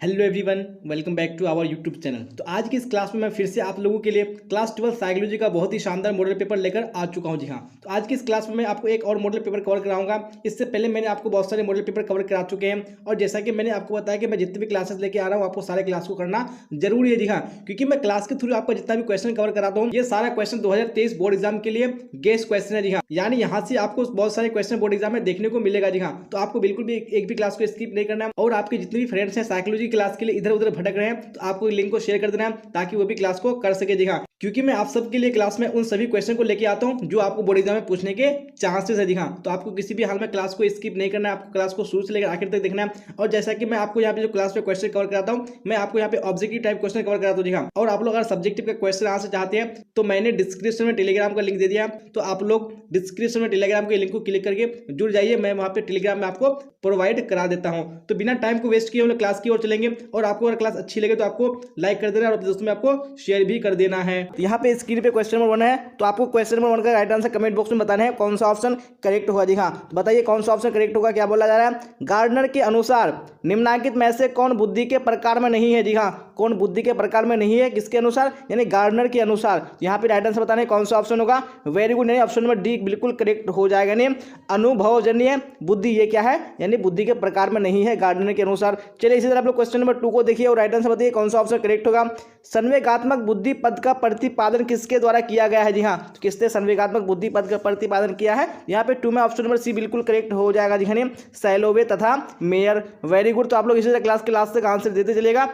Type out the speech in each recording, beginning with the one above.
Hello everyone, welcome back to our YouTube channel. तो आज की इस क्लास में मैं फिर से आप लोगों के लिए क्लास 12 साइकोलॉजी का बहुत ही शानदार मॉडल पेपर लेकर आ चुका हूं। जी हाँ, तो आज की इस क्लास में मैं आपको एक और मॉडल पेपर कवर कराऊंगा। इससे पहले मैंने आपको बहुत सारे मॉडल पेपर कवर करा चुके हैं और जैसा कि मैंने आपको बताया कि मैं जितने भी क्लासेस लेके आ रहा हूँ आपको सारे क्लास को करना जरूरी है। जी हाँ, क्योंकि मैं क्लास के थ्रू आपका जितना भी क्वेश्चन कवर कराता हूँ ये सारा क्वेश्चन 2023 बोर्ड एग्जाम के लिए गेस्ट क्वेश्चन है। जी हाँ, यानी यहाँ से आपको बहुत सारे क्वेश्चन बोर्ड एग्जाम में देखने को मिलेगा। जी हाँ, तो आपको बिल्कुल भी एक भी क्लास को स्किप नहीं करना है और आपके जितने भी फ्रेंड्स हैं साइकोलॉजी क्लास के लिए इधर उधर भटक रहे हैं तो आपको लिंक को शेयर कर देना है ताकि वो भी क्लास को कर सके। जी हाँ, क्योंकि मैं आप सबके लिए क्लास में उन सभी क्वेश्चन को लेके आता हूं जो आपको बोर्ड एग्जाम में पूछने के चांसेस है। जी हाँ, तो आपको किसी भी हाल में क्लास को स्किप नहीं करना है, आपको क्लास को शुरू से लेकर आखिर तक देखना है। और जैसा कि मैं आपको यहाँ पे जो क्लास पे क्वेश्चन कवर कराता हूँ मैं आपको यहाँ पे ऑब्जेक्टिव टाइप क्वेश्चन कवर कराता हूँ। जी हाँ, और आप लोग अगर सब्जेक्टिव का क्वेश्चन आंसर चाहते हैं तो मैंने डिस्क्रिप्शन में टेलीग्राम का लिंक दे दिया, तो आप लोग डिस्क्रिप्शन में टेलीग्राम के लिंक को क्लिक करके जुड़ जाइए। मैं वहाँ पे टेलीग्राम में आपको प्रोवाइड करा देता हूँ। तो बिना टाइम को वेस्ट किए हम लोग क्लास की ओर चलेंगे और आपको अगर क्लास अच्छी लगे तो आपको लाइक कर देना और अपने दोस्तों में आपको शेयर भी कर देना है। यहाँ पे स्क्रीन पे क्वेश्चन नंबर 1 है, तो आपको क्वेश्चन नंबर 1 का राइट आंसर कमेंट बॉक्स में बताना है कौन सा ऑप्शन करेक्ट होगा। जी हाँ, बताइए कौन सा ऑप्शन करेक्ट होगा। क्या बोला जा रहा है, गार्डनर के अनुसार निम्नलिखित में से कौन बुद्धि के प्रकार में नहीं है। जी हाँ, कौन बुद्धि के प्रकार में नहीं है, किसके अनुसार, यानी गार्डनर के अनुसार। यहाँ पे राइट आंसर बताना है कौन सा ऑप्शन होगा। वेरी गुड, यानी ऑप्शन नंबर डी बिल्कुल करेक्ट हो जाएगा। यानी अनुभवजन्य बुद्धि ये क्या है, यानी बुद्धि के प्रकार में नहीं है गार्डनर के अनुसार। चलिए इसी तरह आप लोग क्वेश्चन नंबर 2 को देखिए और राइट आंसर बताइए कौन सा ऑप्शन करेक्ट होगा। संवेगात्मक बुद्धि पद का प्रतिपादन किसके द्वारा किया गया है। जी हाँ, तो किसने संवेगात्मक बुद्धि पद का प्रतिपादन किया है। यहाँ पे 2 में ऑप्शन नंबर सी बिल्कुल करेक्ट हो जाएगा। जी हाँ, सैलोवे तथा मेयर। वेरी गुड, तो आप लोग इसी तरह क्लास के लास्ट तक आंसर देते चलेगा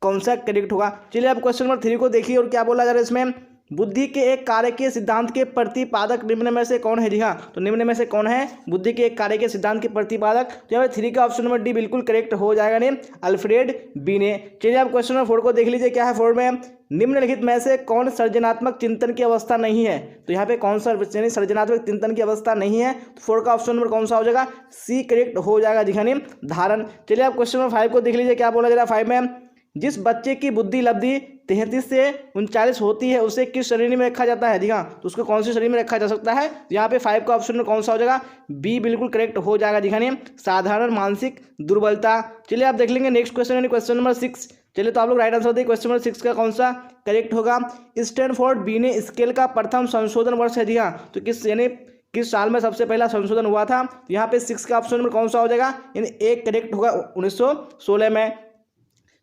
कौन सा करेक्ट होगा। चलिए आप क्वेश्चन नंबर 3 को देखिए और क्या बोला जा रहा है इसमें, बुद्धि के एक कार्य के सिद्धांत के प्रतिपादक निम्न में से कौन है। जी हाँ, तो निम्न में से कौन है बुद्धि के एक कार्य के सिद्धांत के प्रतिपादक। तो यहाँ पे 3 का ऑप्शन नंबर डी बिल्कुल करेक्ट हो जाएगा, ने अल्फ्रेड बीने। चलिए आप क्वेश्चन नंबर 4 को देख लीजिए, क्या है 4 में, निम्नलिखित में से कौन सृजनात्मक चिंतन की अवस्था नहीं है। तो यहाँ पे कौन सा यानी सृजनात्मक चिंतन की अवस्था नहीं है, तो 4 का ऑप्शन नंबर कौन सा हो जाएगा, सी करेक्ट हो जाएगा। जी हाँ, धारण। चलिए आप क्वेश्चन नंबर 5 को देख लीजिए, क्या बोला जा रहा है 5 में, जिस बच्चे की बुद्धि लब्धि 33 से 39 होती है उसे किस श्रेणी में रखा जाता है। जी हाँ, तो उसको कौन सी श्रेणी में रखा जा सकता है। यहाँ पे 5 का ऑप्शन में कौन सा हो जाएगा, बी बिल्कुल करेक्ट हो जाएगा। जी हाँ, साधारण मानसिक दुर्बलता। चलिए आप देख लेंगे नेक्स्ट क्वेश्चन यानी क्वेश्चन नंबर 6। चलिए तो आप लोग राइट आंसर दें क्वेश्चन नंबर 6 का कौन सा करेक्ट होगा। स्टैनफोर्ड बीने स्केल का प्रथम संशोधन वर्ष है। जी हाँ, तो किस साल में सबसे पहला संशोधन हुआ था। यहाँ पे 6 का ऑप्शन नंबर कौन सा हो जाएगा, यानी एक करेक्ट होगा 1916 में।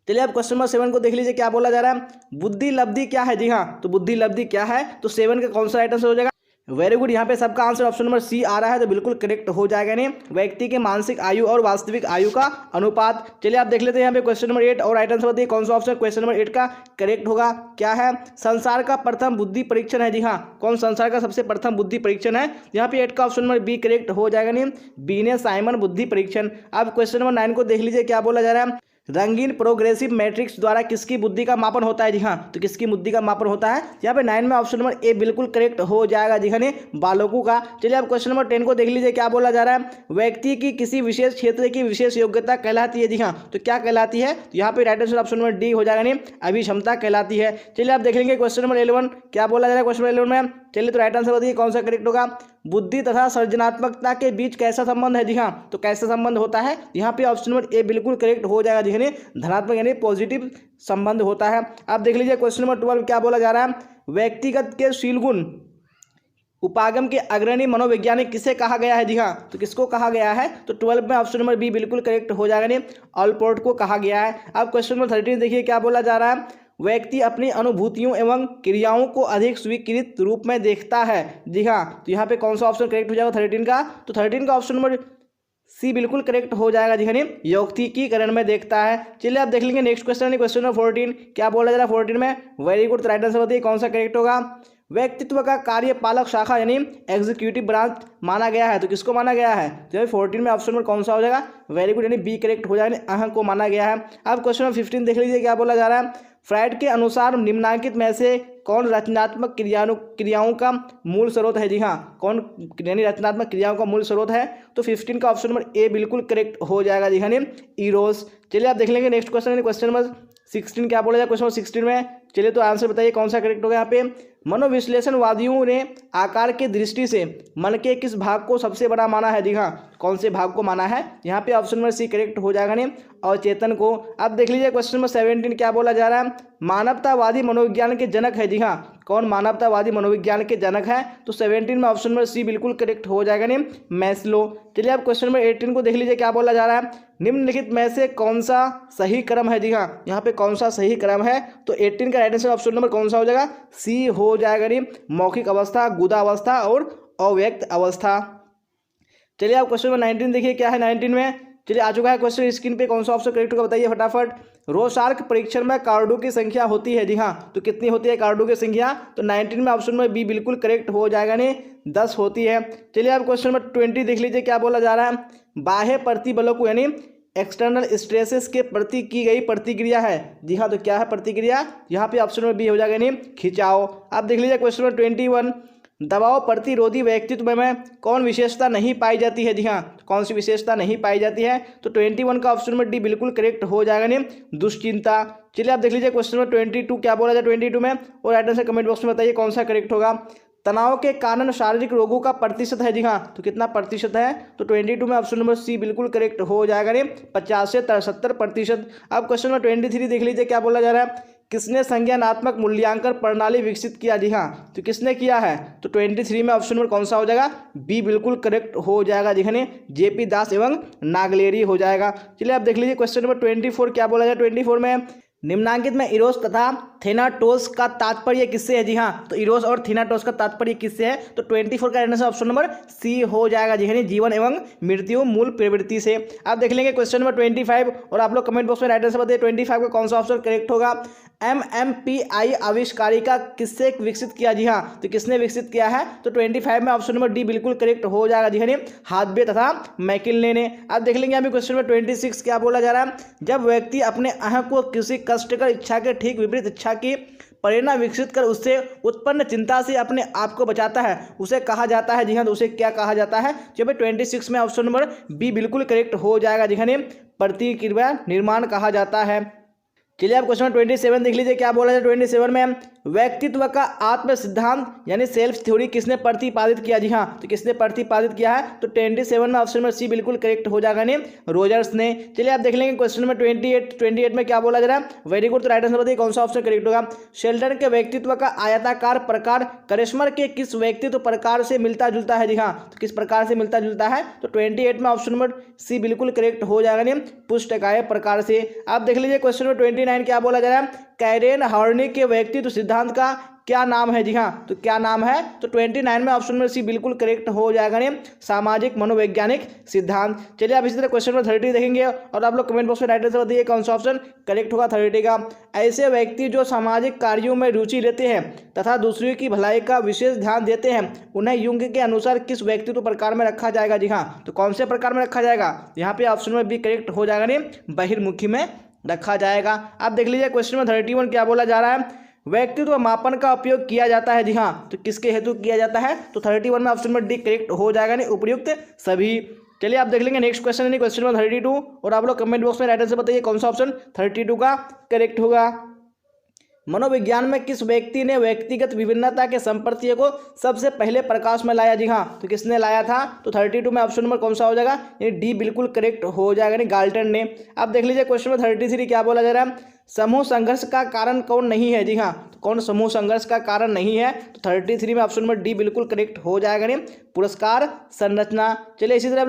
चलिए अब क्वेश्चन नंबर 7 को देख लीजिए, क्या बोला जा रहा है, बुद्धि लब्धि क्या है। जी हाँ, तो बुद्धि लब्धि क्या है, तो 7 का कौन सा राइट आंसर हो जाएगा। वेरी गुड, यहाँ पे सबका आंसर ऑप्शन नंबर सी आ रहा है, तो बिल्कुल करेक्ट हो जाएगा। नहीं, व्यक्ति के मानसिक आयु और वास्तविक आयु का अनुपात। चलिए आप देख लेते हैं यहाँ पे क्वेश्चन नंबर 8 और राइट आंसर बताइए कौन सा ऑप्शन क्वेश्चन नंबर 8 का करेक्ट होगा। क्या है, संसार का प्रथम बुद्धि परीक्षण है। जी हाँ, कौन संसार का सबसे प्रथम बुद्धि परीक्षण है। यहाँ पे 8 का ऑप्शन नंबर बी करेक्ट हो जाएगा। नहीं, बी ने साइमन बुद्धि परीक्षण। अब क्वेश्चन नंबर 9 को देख लीजिए, क्या बोला जा रहा है, रंगीन प्रोग्रेसिव मैट्रिक्स द्वारा किसकी बुद्धि का मापन होता है। जी हाँ, तो किसकी बुद्धि का मापन होता है। यहाँ पे 9 में ऑप्शन नंबर ए बिल्कुल करेक्ट हो जाएगा। जी हाँ, बालकों का। चलिए अब क्वेश्चन नंबर 10 को देख लीजिए, क्या बोला जा रहा है, व्यक्ति की किसी विशेष क्षेत्र की विशेष योग्यता कहलाती है। जी हाँ, तो क्या कहलाती है, तो यहाँ पे right answer option number D हो जाएगा, नहीं अभिक्षमता कहलाती है। चलिए आप देख लेंगे क्वेश्चन नंबर 11, क्या बोला जा रहा है क्वेश्चन नंबर 11 में। चलिए तो राइट आंसर बताइए कौन सा करेक्ट होगा, बुद्धि तथा सृजनात्मकता के बीच कैसा संबंध है। जी हाँ, तो कैसा संबंध होता है, यहाँ पे ऑप्शन नंबर ए बिल्कुल करेक्ट हो जाएगा। जी हाँ, धनात्मक यानी पॉजिटिव संबंध होता है। आप देख लीजिए क्वेश्चन नंबर 12 क्या बोला जा रहा है, व्यक्तिगत के शील गुण उपागम के अग्रणी मनोवैज्ञानिक किसे कहा गया है। जी हाँ, तो किसको कहा गया है, तो 12 में ऑप्शन नंबर बी बिल्कुल करेक्ट हो जाएगा, नहीं ऑलपोर्ट को कहा गया है। अब क्वेश्चन नंबर 13 देखिए, क्या बोला जा रहा है, व्यक्ति अपनी अनुभूतियों एवं क्रियाओं को अधिक स्वीकृत रूप में देखता है। जी हाँ, तो यहाँ पे कौन सा ऑप्शन करेक्ट हो जाएगा 13 का, तो 13 का ऑप्शन नंबर सी बिल्कुल करेक्ट हो जाएगा। जी हाँ, यौक्तिकीकरण में देखता है। चलिए आप देख लेंगे नेक्स्ट क्वेश्चन क्वेश्चन नंबर 14, क्या बोला जा रहा है 14 में, वेरी गुड, तो राइट आंसर बताइए कौन सा करेक्ट होगा। व्यक्तित्व का कार्यपालक शाखा यानी एग्जीक्यूटिव ब्रांच माना गया है, तो किसको माना गया है, तो 14 में ऑप्शन नंबर कौन सा हो जाएगा, वेरी गुड, यानी बी करेक्ट हो जाएगा, अहं को माना गया है। अब क्वेश्चन नंबर 15 देख लीजिए, क्या बोला जा रहा है, फ्राइड के अनुसार निम्नलिखित में से कौन रचनात्मक क्रियाओं का मूल स्रोत है। जी हाँ, कौन यानी रचनात्मक क्रियाओं का मूल स्रोत है, तो 15 का ऑप्शन नंबर ए बिल्कुल करेक्ट हो जाएगा। जी हाँ, इरोस। चलिए आप देख लेंगे नेक्स्ट क्वेश्चन क्वेश्चन नंबर 16 क्या बोला जाए क्वेश्चन नंबर 16 में। चलिए तो आंसर बताइए कौन सा करेक्ट होगा यहाँ पे। मनोविश्लेषणवादियों ने आकार की दृष्टि से मन के किस भाग को सबसे बड़ा माना है? जी हाँ, कौन से भाग को माना है? यहाँ पे ऑप्शन नंबर सी करेक्ट हो जाएगा नहीं, और चेतन को। अब देख लीजिए क्वेश्चन नंबर 17 क्या बोला जा रहा है। मानवतावादी मनोविज्ञान के जनक है? जी हाँ, कौन मानवतावादी मनोविज्ञान के जनक है? तो 17 में ऑप्शन नंबर सी बिल्कुल करेक्ट हो जाएगा नहीं, मैस्लो। चलिए अब क्वेश्चन नंबर 18 को देख लीजिए क्या बोला जा रहा है। निम्नलिखित में से कौन सा सही क्रम है? जी हाँ, यहाँ पे कौन सा सही क्रम है? तो 18 का राइट आंसर ऑप्शन नंबर कौन सा हो जाएगा? सी हो जाएगा नहीं, मौखिक अवस्था, गुदावस्था और अव्यक्त अवस्था। चलिए आप क्वेश्चन नंबर 19 देखिए क्या है 19 में। चलिए आ चुका है क्वेश्चन स्क्रीन पे, कौन सा ऑप्शन करेक्ट होगा बताइए फटाफट। रोशार्क परीक्षण में कार्डों की संख्या होती है? जी हाँ, तो कितनी होती है कार्डों की संख्या? तो 19 में ऑप्शन में बी बिल्कुल करेक्ट हो जाएगा नहीं, 10 होती है। चलिए आप क्वेश्चन नंबर 20 देख लीजिए क्या बोला जा रहा है। बाह्य प्रतिबलों को यानी एक्सटर्नल स्ट्रेसेस के प्रति की गई प्रतिक्रिया है? जी हाँ, तो क्या है प्रतिक्रिया? यहाँ पे ऑप्शन में बी हो जाएगा नहीं, खिंचाव। आप देख लीजिए क्वेश्चन नंबर 21। दबाव प्रतिरोधी व्यक्तित्व में कौन विशेषता नहीं पाई जाती है? जी हाँ, कौन सी विशेषता नहीं पाई जाती है? तो 21 का ऑप्शन नंबर डी बिल्कुल करेक्ट हो जाएगा नहीं, दुश्चिंता। चलिए आप देख लीजिए क्वेश्चन नंबर 22 क्या बोला जाए 22 में, और राइट आंसर कमेंट बॉक्स में बताइए कौन सा करेक्ट होगा। तनाव के कारण शारीरिक रोगों का प्रतिशत है? जी हाँ, तो कितना प्रतिशत है? तो 22 में ऑप्शन नंबर सी बिल्कुल करेक्ट हो जाएगा नहीं, 50 से 73%। अब क्वेश्चन नंबर 23 देख लीजिए क्या बोला जा रहा है। किसने संज्ञानात्मक मूल्यांकन प्रणाली विकसित किया? जी हाँ, तो किसने किया है? तो 23 में ऑप्शन नंबर कौन सा हो जाएगा? बी बिल्कुल करेक्ट हो जाएगा, जी जेपी दास एवं नागलेरी हो जाएगा। चलिए आप देख लीजिए क्वेश्चन नंबर 24 क्या बोला जाए 24 में। निम्नांकित में इरोस तथा थेनाटोस का तात्पर्य किससे है? जी हाँ, तो इरोस और थेनाटोस का तात्पर्य किससे है? तो 24 का आंसर ऑप्शन नंबर सी हो जाएगा, जी जीवन एवं मृत्यु मूल प्रवृत्ति से। आप देख लेंगे क्वेश्चन नंबर 25, और आप लोग कमेंट बॉक्स में राइट आंसर बताइए 25 का कौन सा ऑप्शन करेक्ट होगा। MMPI आविष्कारिका किससे विकसित किया? जी हाँ, तो किसने विकसित किया है? तो 25 में ऑप्शन नंबर डी बिल्कुल करेक्ट हो जाएगा, जी हाथबे तथा मैकिन्ले ने। आप देख लेंगे अभी क्वेश्चन नंबर 26 क्या बोला जा रहा है। जब व्यक्ति अपने अहं को किसी कष्टकर इच्छा के ठीक विपरीत इच्छा की प्रेरणा विकसित कर उससे उत्पन्न चिंता से अपने आप को बचाता है, उसे कहा जाता है? जी हाँ, तो उसे क्या कहा जाता है? जब 26 में ऑप्शन नंबर बी बिल्कुल करेक्ट हो जाएगा, जी प्रतिक्रिया निर्माण कहा जाता है। चलिए आप क्वेश्चन 27 देख लीजिए क्या बोला जाए 27 में। व्यक्तित्व का आत्म सिद्धांत यानी सेल्फ थ्योरी किसने प्रतिपादित किया? जी हाँ, तो किसने प्रतिपादित किया है? तो 27 में ऑप्शन नंबर सी बिल्कुल करेक्ट हो जाएगा नहीं, रोजर्स ने। चलिए आप देख लेंगे क्वेश्चन नंबर 28 में क्या बोला जा रहा है। वेरी गुड, तो राइट आंसर बताइए कौन सा ऑप्शन करेक्ट होगा। शेल्टन के व्यक्तित्व का आयताकार प्रकार करिश्मर के किस व्यक्तित्व प्रकार से मिलता जुलता है? जी हाँ, तो किस प्रकार से मिलता जुलता है? तो 28 में ऑप्शन नंबर सी बिल्कुल करेक्ट हो जाएगा नहीं, पुष्टकाय प्रकार से। आप देख लीजिए क्वेश्चन नंबर 29 क्या बोला जा रहा है। कैरेन हॉर्नी के व्यक्तित्व सिद्धांत का क्या नाम है? जी हाँ, तो क्या नाम है? तो 29 में ऑप्शन नंबर सी बिल्कुल करेक्ट हो जाएगा नहीं, सामाजिक मनोवैज्ञानिक सिद्धांत। चलिए आप इसी तरह क्वेश्चन नंबर 30 देखेंगे, और आप लोग कमेंट बॉक्स में राइट आंसर बताइए कौन सा ऑप्शन करेक्ट होगा 30 का। ऐसे व्यक्ति जो सामाजिक कार्यों में रुचि लेते हैं तथा दूसरों की भलाई का विशेष ध्यान देते हैं, उन्हें युंग के अनुसार किस व्यक्तित्व प्रकार में रखा जाएगा? जी हाँ, तो कौन से प्रकार में रखा जाएगा? यहाँ पे ऑप्शन में बी करेक्ट हो जाएगा नहीं, बहिर्मुखी में रखा जाएगा। आप देख लीजिए क्वेश्चन में 31 क्या बोला जा रहा है। व्यक्तित्व मापन का उपयोग किया जाता है? जी हाँ, तो किसके हेतु किया जाता है? तो 31 में ऑप्शन नंबर डी करेक्ट हो जाएगा नहीं, उपयुक्त सभी। चलिए आप देख लेंगे नेक्स्ट क्वेश्चन है क्वेश्चन नंबर 32, और आप लोग कमेंट बॉक्स में राइट आंसर बताइए कौन सा ऑप्शन 32 का करेक्ट होगा। मनोविज्ञान में किस व्यक्ति ने व्यक्तिगत विभिन्नता के संप्रत्यय को सबसे पहले प्रकाश में लाया? जी हाँ, तो किसने लाया था? तो 32 में ऑप्शन नंबर कौन सा हो जाएगा? ये डी बिल्कुल करेक्ट हो जाएगा नहीं, गाल्टन ने। आप देख लीजिए क्वेश्चन नंबर 33 क्या बोला जा रहा है। समूह संघर्ष का कारण कौन नहीं है? जी हाँ, तो कौन समूह संघर्ष का कारण नहीं है? तो 33 में ऑप्शन नंबर डी बिल्कुल करेक्ट हो जाएगा नहीं, पुरस्कार संरचना। चलिए इसी तरह आप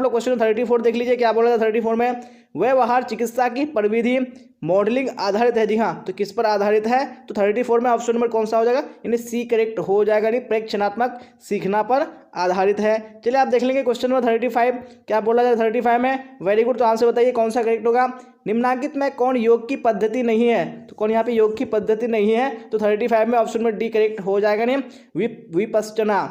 लोग क्वेश्चन 34 देख लीजिए क्या बोला था 34 में। व्यवहार चिकित्सा की प्रविधि मॉडलिंग आधारित है? जी हाँ, तो किस पर आधारित है? तो 34 में ऑप्शन नंबर कौन सा हो जाएगा? यानी सी करेक्ट हो जाएगा नहीं, प्रेक्षणात्मक सीखना पर आधारित है। चलिए आप देख लेंगे क्वेश्चन नंबर 35 क्या बोला जाए 35 में। वेरी गुड, तो आंसर बताइए कौन सा करेक्ट होगा। निम्नांकित में कौन योग की पद्धति नहीं है? तो कौन यहाँ पे योग की पद्धति नहीं है? तो 35 में ऑप्शन नंबर डी करेक्ट हो जाएगा नहीं, विपश्चना।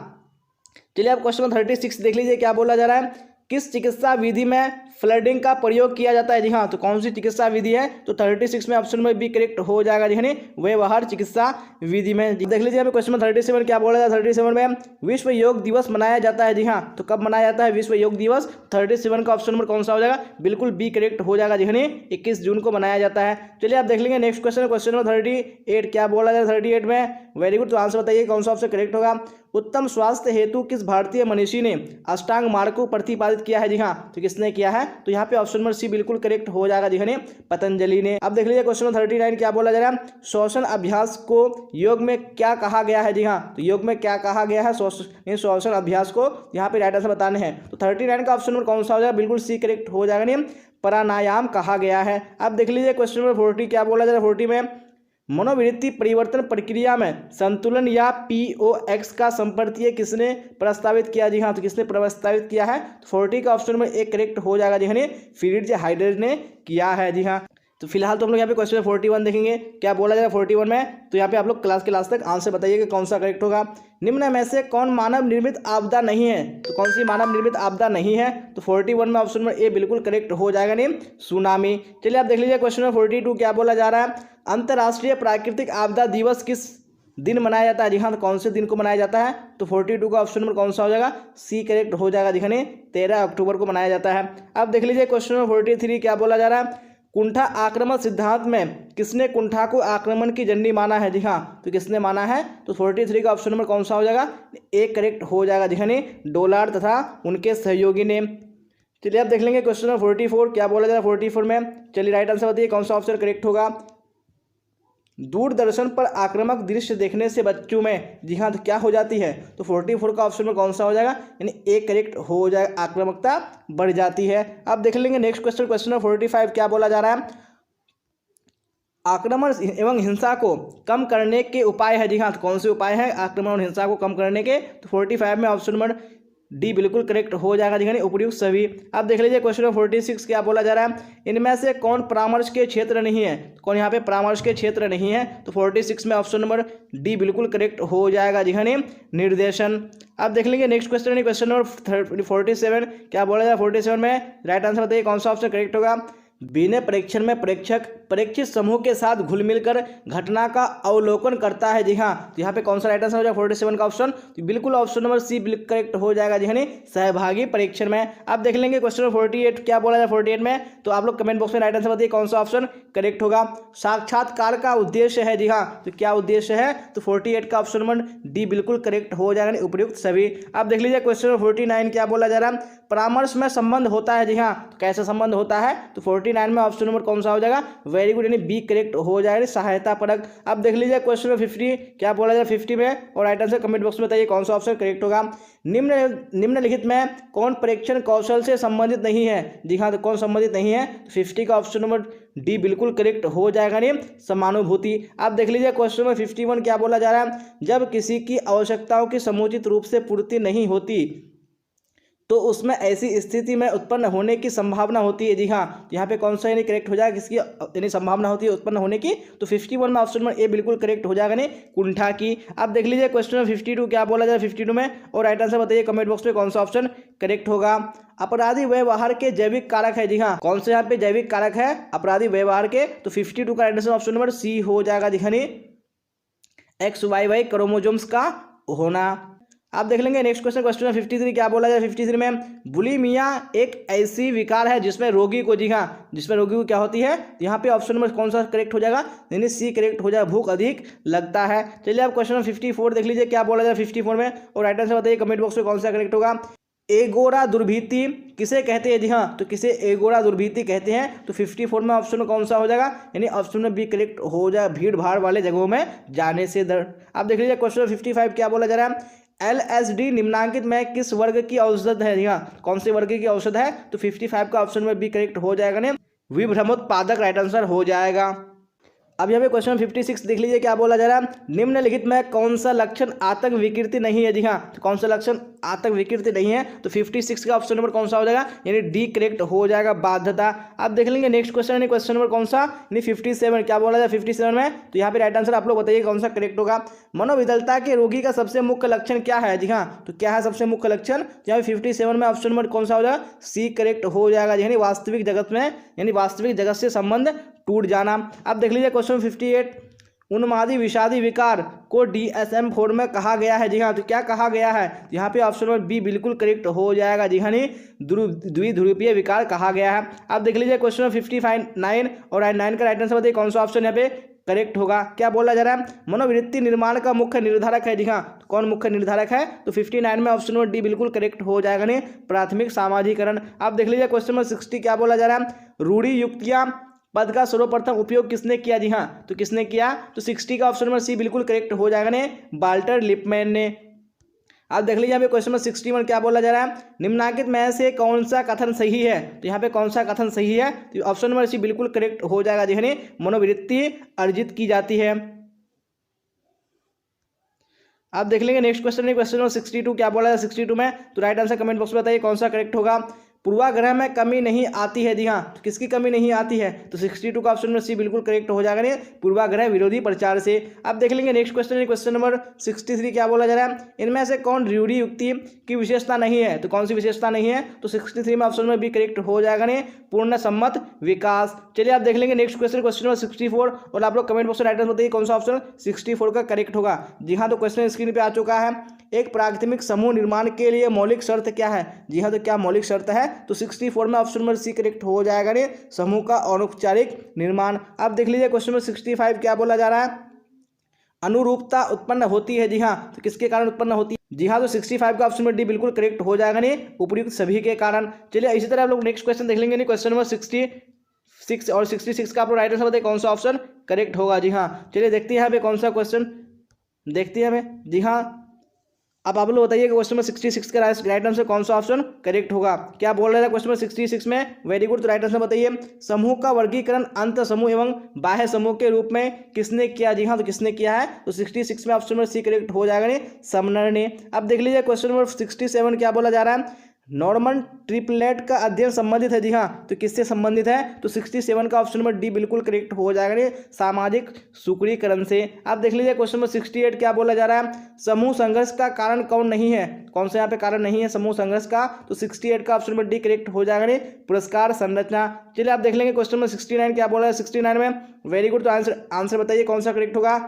चलिए आप क्वेश्चन नंबर 36 देख लीजिए क्या बोला जा रहा है। किस चिकित्सा विधि में फ्लडिंग का प्रयोग किया जाता है? जी हाँ, तो कौन सी चिकित्सा विधि है? तो 36 में ऑप्शन नंबर बी करेक्ट हो जाएगा जी हाँ, व्यवहार चिकित्सा विधि में। देख लीजिए यहाँ पे क्वेश्चन नंबर 37 क्या बोला जाता है? 37 में विश्व योग दिवस मनाया जाता है। जी हाँ, तो कब मनाया जाता है विश्व योग दिवस? 37 का ऑप्शन नंबर कौन सा हो जाएगा? बिल्कुल बी करेक्ट हो जाएगा जी हाँ, 21 जून को मनाया जाता है। चलिए आप देख लेंगे नेक्स्ट क्वेश्चन, क्वेश्चन नंबर 38 क्या बोला जाए 38 में? वेरी गुड, तो आंसर बताइए कौन सा ऑप्शन करेक्ट होगा? उत्तम स्वास्थ्य हेतु किस भारतीय मनीषी ने अष्टांग मार्ग को प्रतिपादित किया है? जी हाँ, तो किसने किया है? तो यहाँ पे ऑप्शन नंबर सी बिल्कुल करेक्ट हो जाएगा जी हाँ, पतंजलि ने। अब देख लीजिए क्वेश्चन नंबर 39 क्या बोला जा रहा है? श्वसन अभ्यास को योग में क्या कहा गया है? जी हाँ, तो योग में क्या कहा गया है? श्वसन अभ्यास को यहाँ पे राइट आंसर बताने हैं। तो 39 का ऑप्शन नंबर कौन सा हो जाएगा? बिल्कुल सी करेक्ट हो जाएगा, नहीं प्राणायाम कहा गया है। अब देख लीजिए क्वेश्चन नंबर 40 क्या बोला जा रहा है? 40 में मनोवृत्ति परिवर्तन प्रक्रिया में संतुलन या POX का संपर्तीय किसने प्रस्तावित किया? जी हाँ, तो किसने प्रस्तावित किया है? 40 का ऑप्शन नंबर एक करेक्ट हो जाएगा जी हाँ, फ्रीडरिच हाइडेगर ने किया है। जी हाँ, तो फिलहाल तो हम लोग यहाँ पे क्वेश्चन 41 देखेंगे क्या बोला जाएगा 41 में। तो यहाँ पे आप लोग क्लास के लास्ट तक आंसर बताइए कि कौन सा करेक्ट होगा। निम्न में से कौन मानव निर्मित आपदा नहीं है? तो कौन सी मानव निर्मित आपदा नहीं है? तो 41 में ऑप्शन नंबर ए बिल्कुल करेक्ट हो जाएगा, नहीं सुनामी। चलिए आप देख लीजिए क्वेश्चन नंबर 42 क्या बोला जा रहा है? अंतर्राष्ट्रीय प्राकृतिक आपदा दिवस किस दिन मनाया जाता है? जी हाँ, तो कौन से दिन को मनाया जाता है? तो 42 का ऑप्शन नंबर कौन सा हो जाएगा? सी करेक्ट हो जाएगा जी हाँ, 13 अक्टूबर को मनाया जाता है। अब देख लीजिए क्वेश्चन नंबर 43 क्या बोला जा रहा है? कुंठा आक्रमण सिद्धांत में किसने कुंठा को आक्रमण की जननी माना है? जी हाँ, तो किसने माना है? तो 43 का ऑप्शन नंबर कौन सा हो जाएगा? एक करेक्ट हो जाएगा जी हाँ, डोलार्ड तथा उनके सहयोगी ने। चलिए आप देख लेंगे क्वेश्चन नंबर 44 क्या बोला जा रहा है 44 में। चलिए राइट आंसर बताइए कौन सा ऑप्शन करेक्ट होगा? दूरदर्शन पर आक्रामक दृश्य देखने से बच्चों में, जी हाँ, तो क्या हो जाती है? तो 44 का ऑप्शन में कौन सा हो जाएगा? यानी एक करेक्ट हो जाएगा, आक्रामकता बढ़ जाती है। अब देख लेंगे नेक्स्ट क्वेश्चन, क्वेश्चन नंबर 45 क्या बोला जा रहा है? आक्रमण एवं हिंसा को कम करने के उपाय है। जी हाँ, तो कौन से उपाय हैं आक्रमण और हिंसा को कम करने के? तो 45 में ऑप्शन नंबर डी बिल्कुल करेक्ट हो जाएगा जी हाँ, उपयुक्त सभी। अब देख लीजिए क्वेश्चन नंबर 46 क्या बोला जा रहा है? इनमें से कौन परामर्श के क्षेत्र नहीं है? कौन यहाँ पे परामर्श के क्षेत्र नहीं है? तो 46 में ऑप्शन नंबर डी बिल्कुल करेक्ट हो जाएगा जी हाँ, निर्देशन। अब देख लेंगे नेक्स्ट क्वेश्चन, क्वेश्चन नंबर 47 क्या बोला जाए 47 में? राइट आंसर बताइए कौन सा ऑप्शन करेक्ट होगा? बिना परीक्षण में परीक्षक परीक्षित समूह के साथ घुल मिलकर घटना का अवलोकन करता है। जी हाँ, तो यहाँ पे कौन सा राइट आंसर हो जाएगा 47 का ऑप्शन? तो बिल्कुल ऑप्शन नंबर सी करेक्ट हो जाएगा जी हाँ, सहभागी परीक्षण में। अब देख लेंगे क्वेश्चन नंबर 48 क्या बोला जाए 48 में। तो आप लोग कमेंट बॉक्स में राइट आंसर बताइए कौन सा ऑप्शन करेक्ट होगा? साक्षात्कार का उद्देश्य है। जी हाँ, तो क्या उद्देश्य है? तो 48 का ऑप्शन नंबर डी बिल्कुल करेक्ट हो जाएगा, उपयुक्त सभी। अब देख लीजिए क्वेश्चन नंबर 49 क्या बोला जा रहा है? परामर्श में संबंध होता है। जी हाँ, तो कैसा संबंध होता है? तो 49 में ऑप्शन नंबर कौन सा हो जाएगा? वेरी गुड, यानी बी करेक्ट हो जाएगा, सहायता परक। अब देख लीजिए क्वेश्चन नंबर 50 क्या बोला जाए 50 में, और राइट आंसर कमेंट बॉक्स में बताइए कौन सा ऑप्शन करेक्ट होगा? निम्नलिखित में कौन परीक्षण कौशल से संबंधित नहीं है? जी हाँ, तो कौन संबंधित नहीं है? 50 का ऑप्शन नंबर डी बिल्कुल करेक्ट हो जाएगा, नहीं समानुभूति। अब देख लीजिए क्वेश्चन नंबर 51 क्या बोला जा रहा है? जब किसी की आवश्यकताओं की समुचित रूप से पूर्ति नहीं होती तो उसमें ऐसी स्थिति में उत्पन्न होने की संभावना होती है। जी हाँ, यहाँ पे कौन सा यानी करेक्ट हो जाएगा? किसकी यानी संभावना होती है उत्पन्न होने की? तो 51 में ऑप्शन नंबर ए बिल्कुल करेक्ट हो जाएगा, नहीं कुंठा की। अब देख लीजिए क्वेश्चन नंबर 52 क्या बोला जाए 52 में, और राइट आंसर बताइए कमेंट बॉक्स में कौन सा ऑप्शन करेक्ट होगा? अपराधी व्यवहार के जैविक कारक है। जी हाँ, कौन से यहाँ पे जैविक कारक है अपराधी व्यवहार के? तो 52 का right answer option number C हो जाएगा। जी हाँ, XYY क्रोमोजोम्स का होना। आप देख लेंगे नेक्स्ट क्वेश्चन, क्वेश्चन 53 क्या बोला जाए 53 में? बुलिमिया एक ऐसी विकार है जिसमें रोगी को, जी हाँ, जिसमें रोगी को क्या होती है? यहाँ पे ऑप्शन नंबर कौन सा करेक्ट हो जाएगा? यानी सी करेक्ट हो जाएगा, भूख अधिक लगता है। चलिए आप क्वेश्चन 54 देख लीजिए क्या बोला जाए 54 में, और राइट आंसर बताइए कमेंट बॉक्स में कौन सा करेक्ट होगा? एगोरा दुर्भीति किसे कहते हैं? जी हाँ, तो किसे एगोरा दुर्भीति कहते हैं? तो 54 में ऑप्शन में कौन सा हो जाएगा? यानी ऑप्शन में बी करेक्ट हो जाए, भीड़ भाड़ वाले जगहों में जाने से डर। आप देख लीजिए क्वेश्चन 55 क्या बोला जा रहा है? LSD निम्नांकित में किस वर्ग की औषध है? जी हाँ, कौन से वर्ग की औषध है? तो 55 का ऑप्शन में बी करेक्ट हो जाएगा, ने विभ्रमोत्पादक राइट आंसर हो जाएगा। अब यहाँ पे क्वेश्चन 56 देख लीजिए क्या बोला जा रहा है, निम्नलिखित में कौन सा लक्षण आतंक विकृति नहीं है। जी हाँ, तो कौन सा लक्षण आतंक विकृति नहीं है, तो 56 का ऑप्शन नंबर कौन सा हो जाएगा, यानी डी करेक्ट हो जाएगा, बाध्यता। आप देख लेंगे नेक्स्ट क्वेश्चन, यानी क्वेश्चन नंबर कौन सा, यानी 57 क्या बोला जाए 57 में, तो यहाँ पे राइट आंसर आप लोग बताइए कौन सा करेक्ट होगा। मनोविकलता के रोगी का सबसे मुख्य लक्षण क्या है। जी हाँ, तो क्या है सबसे मुख्य लक्षण, यहाँ पे 57 में ऑप्शन नंबर कौन सा हो जाएगा, सी करेक्ट हो जाएगा, यानी वास्तविक जगत में, यानी वास्तविक जगत से संबंध टूट जाना। अब देख लीजिए क्वेश्चन 58, उन्मादी विषादी विकार को DSM-4 में कहा गया है। जी हाँ, तो क्या कहा गया है, यहाँ पे ऑप्शन नंबर बी बिल्कुल करेक्ट हो जाएगा। जी हाँ, द्विध्रुवीय विकार कहा गया है। अब देख लीजिए क्वेश्चन 59 और 9 का राइट आंसर बताइए कौन सा ऑप्शन यहाँ पे करेक्ट होगा। क्या बोला जा रहा है, मनोवृत्ति निर्माण का मुख्य निर्धारक है। जी हाँ, तो कौन मुख्य निर्धारक है, तो 59 में ऑप्शन नंबर डी बिल्कुल करेक्ट हो जाएगा, नहीं प्राथमिक सामाजिकरण। आप देख लीजिए क्वेश्चन नंबर 60 क्या बोला जा रहा है, रूढ़ि युक्तियाँ पद का सर्वप्रथम उपयोग किसने किया। जी हाँ, तो किसने किया, तो 60 का ऑप्शन नंबर सी बिल्कुल करेक्ट हो जाएगा, ने वाल्टर लिपमैन ने। आप देख लीजिए यहाँ पे क्वेश्चन नंबर 61 क्या बोला जा रहा है, निम्नलिखित में से कौन सा कथन सही है। तो यहाँ पे कौन सा कथन सही है, तो ऑप्शन नंबर सी बिल्कुल करेक्ट हो जाएगा, जिन्हें मनोवृत्ति अर्जित की जाती है। आप देख लेंगे नेक्स्ट क्वेश्चन, क्वेश्चन नंबर 62 क्या बोला है 62 में, तो राइट आंसर कमेंट बॉक्स में बताइए कौन सा करेक्ट होगा। पूर्वाग्रह में कमी नहीं आती है। जी हाँ, तो किसकी कमी नहीं आती है, तो 62 का ऑप्शन में सी बिल्कुल करेक्ट हो जाएगा, नहीं पूर्वाग्रह विरोधी प्रचार से। आप देख लेंगे नेक्स्ट क्वेश्चन, क्वेश्चन नंबर 63 क्या बोला जा रहा है, इनमें से कौन रूढ़ि युक्ति की विशेषता नहीं है। तो कौन सी विशेषता नहीं है, तो 63 में ऑप्शन में बी करेक्ट हो जाएगा, नहीं पूर्ण सम्मत विकास। चलिए आप देख लेंगे नेक्स्ट क्वेश्चन, क्वेश्चन नंबर 64 और आप लोग कमेंट बॉक्स में राइट आंसर बताइए कौन सा ऑप्शन 64 का करेक्ट होगा। जी हाँ, तो क्वेश्चन स्क्रीन पे आ चुका है, एक प्राथमिक समूह निर्माण के लिए मौलिक शर्त क्या है। जी हाँ, तो क्या मौलिक शर्त है, तो 64 में ऑप्शन नंबर सी करेक्ट हो जाएगा, ने समूह का अनौपचारिक निर्माण। अब देख लीजिए क्वेश्चन नंबर 65 क्या बोला जा रहा है, अनुरूपता उत्पन्न होती है। जी हाँ, तो किसके कारण उत्पन्न होती है। जी हाँ, तो 65 का ऑप्शन नंबर डी बिल्कुल करेक्ट हो जाएगा, ने उपयुक्त सभी के कारण। चलिए इसी तरह आप लोग नेक्स्ट क्वेश्चन देख लेंगे, क्वेश्चन नंबर 66 और 66 का आप लोग राइट आंसर बताइए कौन सा ऑप्शन करेक्ट होगा। जी हाँ, चलिए देखते हैं यहाँ पे कौन सा क्वेश्चन देखते हैं हमें। जी हाँ, अब आप लोग बताइए क्वेश्चन नंबर 66 का राइट आंसर कौन सा ऑप्शन करेक्ट होगा। क्या बोल रहा है क्वेश्चन नंबर 66 में, वेरी गुड, तो राइट आंसर बताइए, समूह का वर्गीकरण अंत समूह एवं बाह्य समूह के रूप में किसने किया। जी हाँ, तो किसने किया है, तो 66 में ऑप्शन नंबर सी करेक्ट हो जाएगा, ने समनर ने। अब देख लीजिए क्वेश्चन नंबर 67 क्या बोला जा रहा है, नॉर्मन ट्रिपलेट का अध्ययन संबंधित है। जी हाँ, तो किससे संबंधित है, तो 67 का ऑप्शन नंबर डी बिल्कुल करेक्ट हो जाएगा, ने सामाजिक सुकरीकरण से। आप देख लीजिए क्वेश्चन नंबर 68 क्या बोला जा रहा है, समूह संघर्ष का कारण कौन नहीं है। कौन सा यहाँ पे कारण नहीं है समूह संघर्ष का, तो 68 का ऑप्शन नंबर डी करेक्ट हो जाएगा, ने पुरस्कार संरचना। चलिए आप देख लेंगे क्वेश्चन नंबर 69 क्या बोला है 69 में, वेरी गुड, तो आंसर बताइए कौन सा करेक्ट होगा।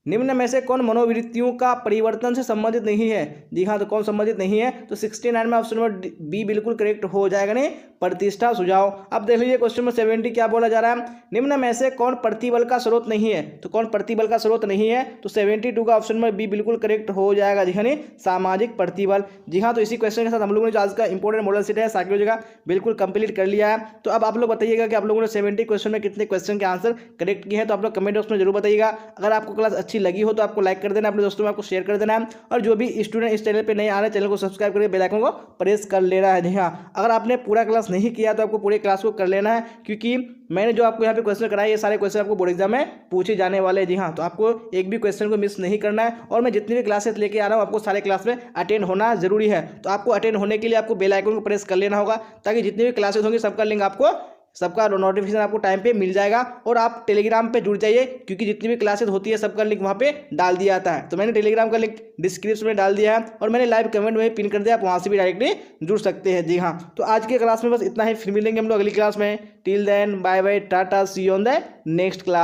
निम्न में से कौन मनोवृत्तियों का परिवर्तन से संबंधित नहीं है। जी हाँ, तो कौन संबंधित नहीं है, तो 69 में ऑप्शन नंबर बी बिल्कुल करेक्ट हो जाएगा, ने प्रतिष्ठा सुझाव। अब देख लीजिए क्वेश्चन नंबर 70 क्या बोला जा रहा है, निम्न में से कौन प्रतिबल का स्रोत नहीं है। तो कौन प्रतिबल का स्रोत नहीं है, तो 72 का ऑप्शन नंबर बी बिल्कुल करेक्ट हो जाएगा, जी हाँ, सामाजिक प्रतिबल। जी हाँ, तो इसी क्वेश्चन के साथ हम लोगों ने जो आज का इंपॉर्टेंट मॉडल सेट है साइकोलॉजी का बिल्कुल कंप्लीट कर लिया है। तो अब आप लोग बताइएगा कि आप लोगों ने 70 क्वेश्चन में कितने क्वेश्चन के आंसर करेक्ट किए हैं, तो आप लोग कमेंट बॉक्स में जरूर बताइएगा। अगर आपको क्लास अच्छी लगी हो तो आपको लाइक कर देना, अपने दोस्तों में आपको शेयर कर देना है, और जो भी स्टूडेंट इस चैनल पे नहीं आ रहे चैनल को सब्सक्राइब करके बेल आइकन को प्रेस कर लेना है। जी हाँ, अगर आपने पूरा क्लास नहीं किया तो आपको पूरे क्लास को कर लेना है, क्योंकि मैंने जो आपको यहाँ पे क्वेश्चन कराए ये सारे क्वेश्चन आपको बोर्ड एग्जाम में पूछे जाने वाले हैं। जी हाँ, तो आपको एक भी क्वेश्चन को मिस नहीं करना है, और मैं जितनी भी क्लासेस लेके आ रहा हूँ आपको सारे क्लास में अटेंड होना जरूरी है। तो आपको अटेंड होने के लिए आपको बेल आइकन को प्रेस कर लेना होगा, ताकि जितनी भी क्लासेस होंगी सबका लिंक आपको, सबका नोटिफिकेशन आपको टाइम पे मिल जाएगा। और आप टेलीग्राम पे जुड़ जाइए, क्योंकि जितनी भी क्लासेस होती है सबका लिंक वहाँ पे डाल दिया जाता है। तो मैंने टेलीग्राम का लिंक डिस्क्रिप्शन में डाल दिया है, और मैंने लाइव कमेंट में पिन कर दिया, आप वहाँ से भी डायरेक्टली जुड़ सकते हैं। जी हाँ, तो आज के क्लास में बस इतना ही, फिर मिलेंगे हम लोग अगली क्लास में। Till then bye bye, tata, see you on the next class.